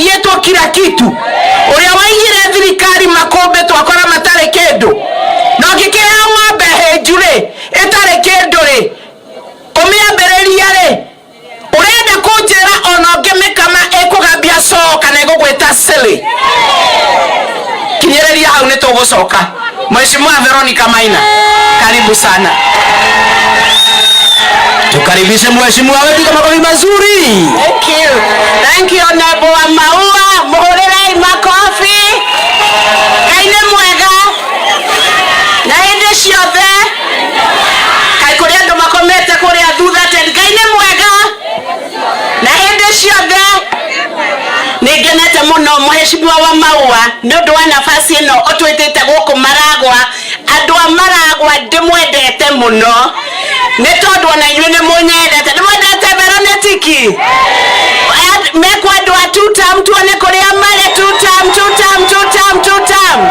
yetu kila kitu uria waigire thirikari makombe twakora matare kendo no gikea ng'ombe hejure etare kendo ri umiambereria ri urenda kunjira ono ngemekama ekugambia coka na igugwita silly kinyereria hau nitugucoka. Mheshimiwa Veronica Maina, karibu sana. Tukaribishe mheshimiwa wetu kwa makofi mazuri. Thank you Honorable Maua, muhurire makofi. Kaine mwega na hinde ciothe kai kuria andu makomete kuria thutha ten. Kaine mwega na hinde ciothe nigenete muno mheshimiwa wa Maua ni undu wa nafasi ino utwitite guku Maragwa. Andu a Maragwa ndimwendete muno ni tondu ona inyuĩ nĩ mũnyendete. Nĩ mwendete Veronica mekwa andu a two-term tuone kũrĩa marĩ two-term.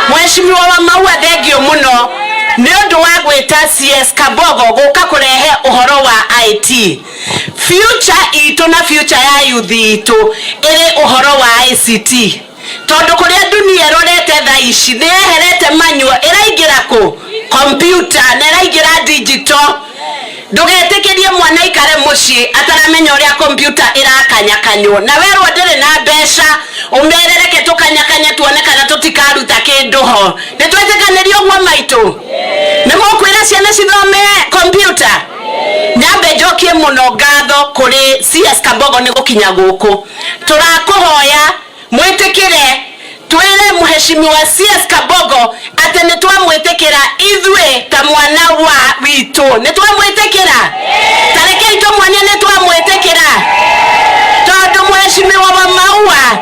Mheshimiwa wa Maua thengio muno nĩ ũndũ wa gwĩta CS Kabogo gũka kũrehe ũhoro wa IT. Future itũ na future ya youth itũ ĩrĩ ũhoro wa ICT. Tondu kuria dunia rorete tha ici ni eherete manual iraingira ku computer na iraingira digital. Ndugetikirie mwana ikare mucii ataramenya uria computer irakanyakanywo na werwo ndire na mbeca umerereke tukanyakanya tuone kana tutikaruta kindu ho. Nitwetikanirio gwa maitu ni mukwira ciana cithome computer. Nyambe njokie muno ngatho kuri CS Kabogo ni gukinya guku. Turakuhoya mwitikire twere mheshimiwa CS Kabogo ate nitwamwitikira ithwe ta mwana wa witu. Nitwamwitikira tareke ito mwana nitwamwitikira tondu mheshimiwa wa Maua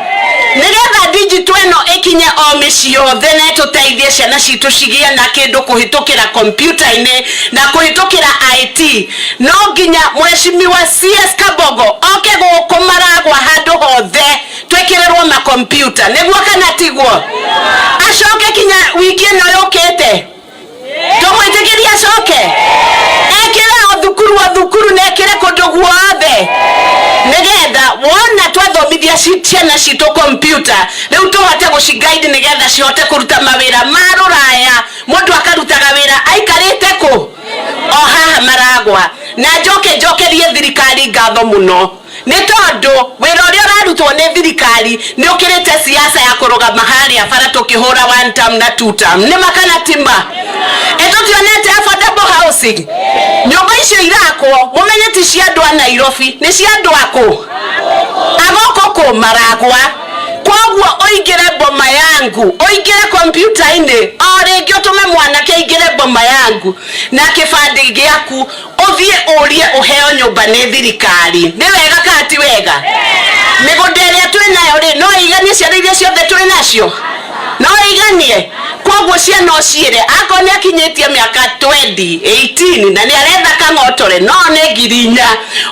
nigetha digital eno ikinye o mĩciĩ yothe na tuteithie ciana citu cigie na kindu kuhitukira computer-ini na kuhitukira IT. No nginya mheshimiwa CS Kabogo oke guku Maragwa handu hothe twekirerwo ma computer niguo kana tiguo. Acoke kinya wiki ino yukite tumwitikiria acoke ekire o thukuru na ekire kundu guothe nigetha wona twathomithia ciana citu computer riu tuhote guciguide nigetha cihote kuruta mawira ma ruraya. Mundu akarutaga wira aikarite ku o haha Maragwa. Na njokerie thirikari ngatho muno ni tondu wira uria urarutwo ni thirikari ni ukirite siasa ya kurugama haria bara tukihura one term na two term. Ni makana timba etutionete affordable housing. Nyumba icio irakwo mumenye ti cia andu a Nairobi ni cia andu aku agoko ku Maragwa. Kwoguo oingire boma yangu oingire computer-ini o ringi utume mwanake aingire boma yangu na kibandi giaku uthie urie uheo nyumba ni thirikari. Ni wega kana ti wega? Migunda iria twinayo ri no iganie ciana iria ciothe twi nacio no iganie. Kwoguo ciana ociire akone akinyitie miaka 18 na ni aretha kang'otore no ne ngirinya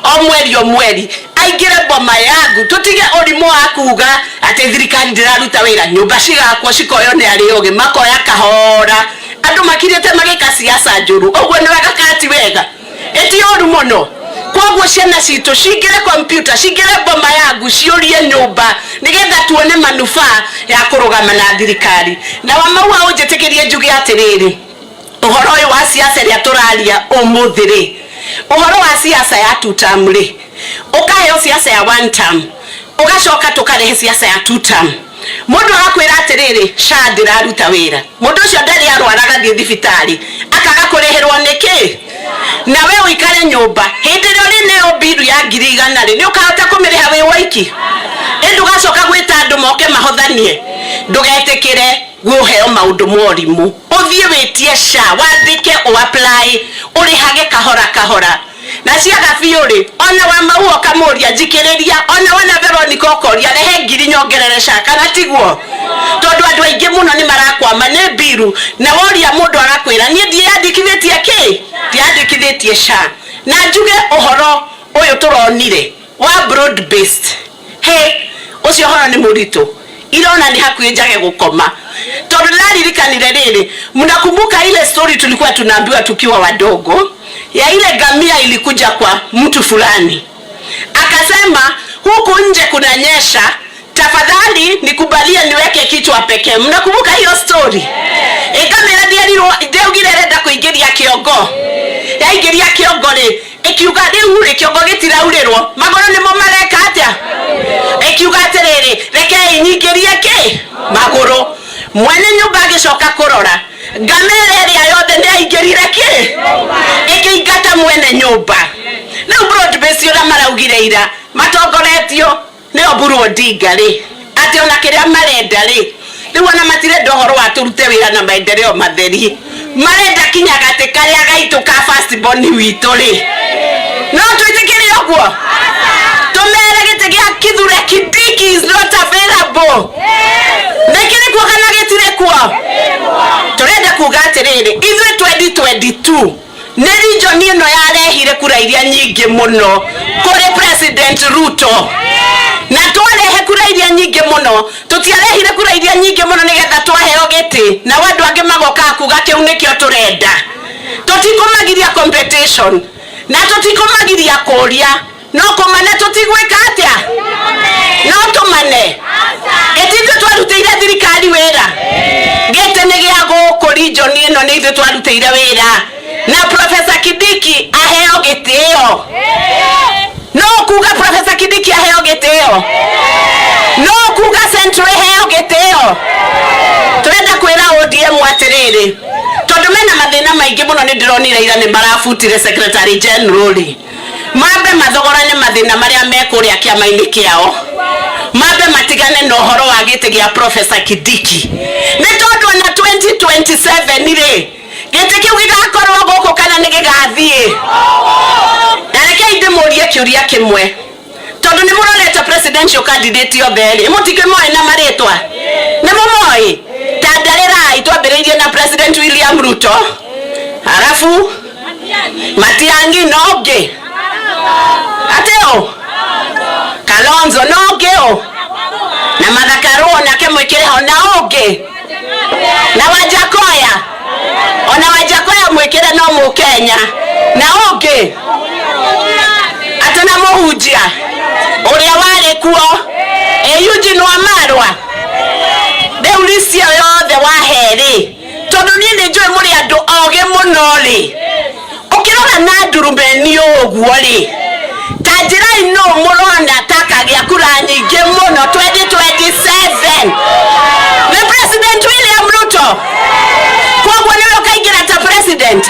o mweri aingire boma yangu. Tutige urimu akuga ati thirikari ndiraruta wira nyumba cigakwo cikoyo ni ari ugi makoya kahora andu makirite magika siasa njuru. Oguo ni wega kana ti wega? Eti oru muno. Kwoguo ciana citu cingire computer cingire boma yangu ciurie nyumba nigetha tuone manufaa ya kurugama na thirikari. Na wa Maua unjitikirie njuge atiriri uhoro uyu wa siasa ria turaria umuthi ri uhoro wa siasa ya two term ri ukaheo siasa ya one term ugacoka tukarehe siasa ya two term. Mundu agakwira atiriri SHA ndiraruta wira. Mundu ucio ndari arwaraga thie thibitari akaga kureherwo niki na we uikare nyumba hindi rio rineo biru ya 100 ri ni ukahota kumiriha wi waiki. Endu gacoka gwita andu moke mahothanie. Ndugetikire guheo maundu morimu uthie witie SHA wandike o apply urihage kahora na ciaga biuri. Ona wa Maua kamuria njikiriria ona wana Veronica okoria rehe 1,000 nyongerere SHA kana tiguo tondu andu aingi muno ni marakwama ni biru na woria mundu arakwira nie ndiandikithitie ki ndiandikithitie SHA. Na njuge uhoro uyu turonire wa broad based ucio horo ni murito ilona ni hakuye njage gukoma tondu naririkanire riri. Mnakumbuka ile story tulikuwa tunaambiwa tukiwa wadogo ya ile gamia ilikuja kwa mtu fulani akasema huku nje kunanyesha, tafadhali nikubalia niweke kichwa pekee. Mnakumbuka hiyo story? Ikamera ndiagire renda kuingiria kiongo. Yaingiria kiongo ri ikiuga riu ri kiongo gitiraurĩrwo magoro nimo mareka atia. Ikiuga atiriri reke nyingirie ki magoro. Mwene nyumba agicoka kurora ngamera ĩrĩa yothe nĩaingĩrire ki ikĩingata mwene nyumba. Rĩu broad-based ũrĩa maraugire ira matongoretio nĩ Oburu Odinga ri ati ona kĩrĩa marenda ri rĩu ona matirenda ũhoro wa turute wĩra na maendeleo matheri, marenda kinya gatĩ karĩa gaitũ ka first born witũ ri. No twĩtĩkĩre ũguo? Tumere gĩtĩ gĩa Kithure Kindiki is not available. Nekĩrĩ kuo kana gĩtirĩ kuo? Tũrenda kuga atĩrĩrĩ, ithuĩ 2022 nĩ region ĩno yarehire kura iria nyingĩ mũno kũrĩ President Ruto. Na twarehe kura iria nyingĩ mũno, tũtiarehire kura iria nyingĩ mũno nĩgetha twaheo gĩtĩ na andũ angĩ magoka kuga kĩu nĩkĩo tũrenda. Tũtikũmagiria competition na tũtikũmagiria kũria, no kũmane tũtigwĩka atĩa? No tũmane. Ithuĩ twarutĩire thirikari wĩra. Gĩtĩ nĩ gĩa gũkũ region ĩno nĩ ithuĩ twarutĩire wĩra. Na Professor Kindiki aheo gĩtĩo. No kuga Professor Kindiki aheo gĩtĩo. No kuga Central aheo gĩtĩo. Tũrenda kwĩra ODM atĩrĩrĩ, tondũ mena mathĩna maingĩ mũno nĩ ndĩronire ira nĩ marabutire Secretary General. Mambe mathogorane mathĩna marĩa mekũrĩa kĩama-inĩ kĩao. Mambe matigane na ũhoro wa gĩtĩ gĩa Professor Kindiki. Nĩ tondũ na 2027 rĩ gĩtĩ kĩu gĩgakorwo gũkũ kana nĩ gĩgathiĩ. Na rekei ndĩmũrie kĩũria kĩmwe, tondũ nĩ mũronete presidential candidate yothe rĩ mũtikĩmoĩ na marĩtwa. Nĩ mũmoĩ? Ta ndarĩrai twambĩrĩirie na President William Ruto, halafu Matiang'i no ũngĩ atĩo Kalonzo no ũngĩ na Martha Karua nake mwĩkĩre ho na ũngĩ na Wajakoya ona Wajakoya mwĩkĩre no Mũkenya na ũngĩ atana mũhunjia ũrĩa warĩ kuo Eugene Wamalwa. Rĩu licio yothe waherĩ tondũ niĩ nĩ njũĩ mũrĩ andũ ogĩ mũno rĩ, ũkĩrora na ndurumeni ũguo rĩ ta njĩra ino mũrona takagĩa kura nyingĩ mũno 2027 nĩ President William Ruto. Koguo nĩwe ũkaingĩra ta president.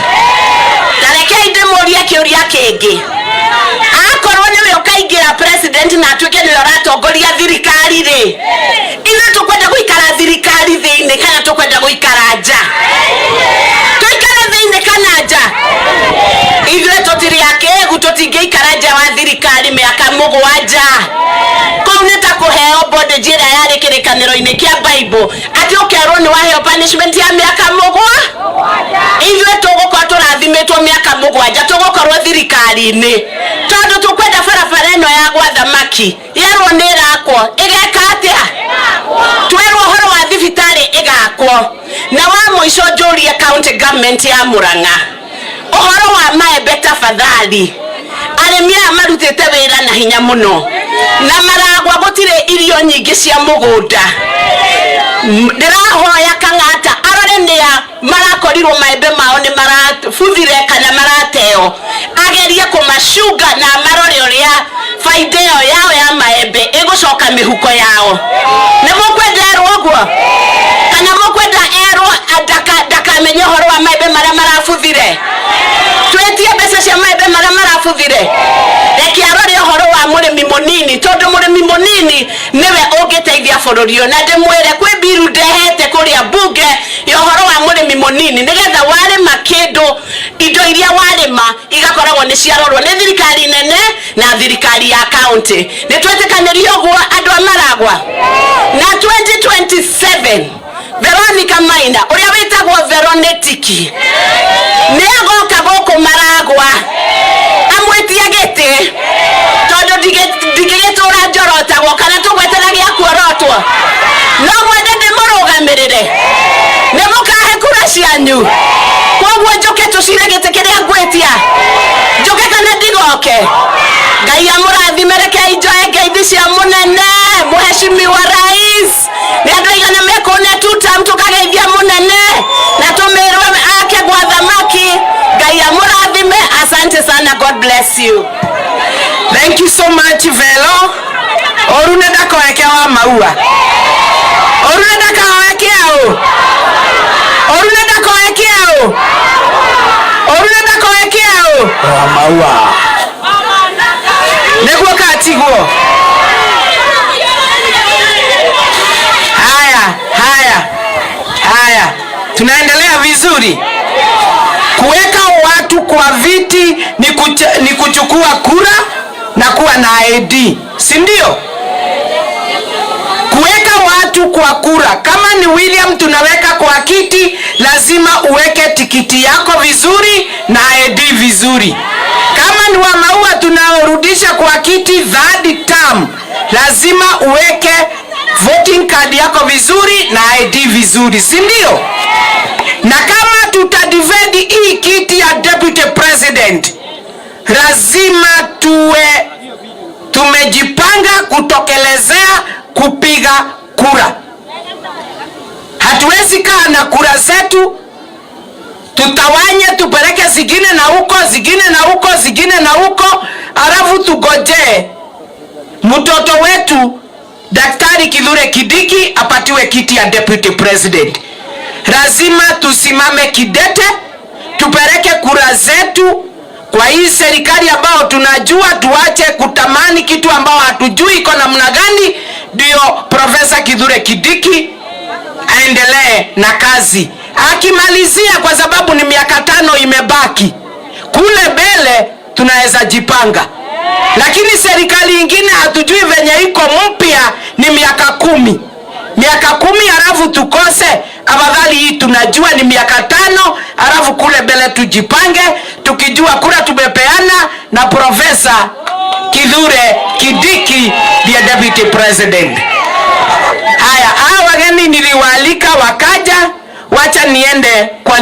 Tarekei ndĩmũrie kĩũria kĩngĩ, akorwo nĩwe ũkaingĩra president na atuĩke nĩwe ũratongoria thirikari rĩ, ithuĩ tũkwenda gũikara thirikari thĩinĩ kana tũkwenda gũikara nja? Tũikare thĩinĩ kana nja? Ithuĩ tũtirĩ akĩĩgu tũtingĩikara nja wa thirikari mĩaka 7. Kũu nĩ ta kũheo bondage ĩrĩa yarĩ kĩrĩkanĩro-inĩ kĩa Bible atĩ ũkerwo nĩ waheo punishment ya mĩaka 7. Ithuĩ tũgũkorwo tũrathimĩtwo mĩaka 7 tũgũkorwo thirikari-inĩ, tondũ tũkwenda barabara ĩno ya gwa thamaki yerwo nĩ ĩrakwo ĩgeka atĩa? Twerwo ũhoro wa thibitarĩ ĩgakwo. Na wa mũico njũrie county government ya Murang'a ũhoro wa maembe tafadhali. Arĩmi aya marutĩte wĩra na hinya mũno na Maragwa gũtirĩ irio nyingĩ cia mũgũnda. Ndĩrahoya Kang'ata arore nĩa marakorirwo maembe mao nĩ marabuthire kana marateo, agerie kũmacunga na marore ũrĩa faida yao ya maembe ĩgũcoka mĩhuko yao. Nĩ mũkwenda erwo ũguo kana mũkwenda erwo ndakamenye ũhoro wa maembe marĩa marabuthire? Twetie mbeca cia maembe marĩa marabuthire. Reke arore ũhoro wa mũrĩmi mũnini, tondũ mũrĩmi mũnini nĩwe ũngĩteithia bũrũri ũyũ. Na ndĩmwĩre kwĩ biru ndehete kũrĩa bunge ya ũhoro wa mũrĩmi mũnini nĩgetha warĩma kĩndũ indo iria warĩma igakoragwo nĩ ciarorwo nĩ thirikari nene na thirikari ya county. Nĩ twetĩkanĩrio ũguo andũ a Maragwa? Na 2027 Veronica Maina ũrĩa wĩtagwo Veronetiki nĩ agoka gũkũ Maragwa amwĩtie gĩtĩ, tondũ ndigĩgĩtũra njorotagwo kana tũgweteragia kuorotwo. No mwende ndĩmũrũgamĩrĩre? Nĩ mũkahe kura cianyu? Koguo njũke tũcire gĩtĩ kĩrĩa ngwĩtia? Njũke kana ndigoke? Ngai amũrathime, rekei njoe Ngai zawadi cia munene Mheshimiwa Rais ni andu aigana mekone tuta mtu kageithia munene na tumirwe ake gwa thamaki. Ngai amurathime. Asante sana. God bless you. Thank you so much Velo. Orune ndakowekea wa maua. Orune ndakowekea o. Orune ndakowekea o. Orune ndakowekea o. Wa maua. Niguo katigwo. Haya. Tunaendelea vizuri. Kuweka watu kwa viti ni kuchukua kura na kuwa na ID. Si ndio? Kuweka watu kwa kura. Kama ni William tunaweka kwa kiti, lazima uweke tikiti yako vizuri na ID vizuri. Kama ni Wamaua tunaorudisha kwa kiti third term, lazima uweke voting card yako vizuri na ID vizuri. Si ndio? Na kama tutadivide hii kiti ya deputy president, lazima tuwe tumejipanga kutokelezea kupiga kura. Hatuwezi kaa na kura zetu tutawanye tupeleke zingine na huko, zingine na huko, zingine na huko, alafu tugoje mtoto wetu Daktari Kithure Kindiki apatiwe kiti ya deputy president. Lazima tusimame kidete, tupeleke kura zetu kwa hii serikali ambao tunajua, tuache kutamani kitu ambao hatujui iko namna gani. Ndio Profesa Kithure Kindiki aendelee na kazi. Akimalizia, kwa sababu ni miaka 5 imebaki, kule mbele tunaweza jipanga. Lakini serikali ingine hatujui venye iko mpya ni miaka 10. Miaka 10 halafu tukose. Afadhali hii tunajua ni miaka 5, halafu kule mbele tujipange tukijua kura tumepeana na Profesa Kithure Kindiki ndiye deputy president. Haya, wageni niliwaalika wakaja, wacha niende kwa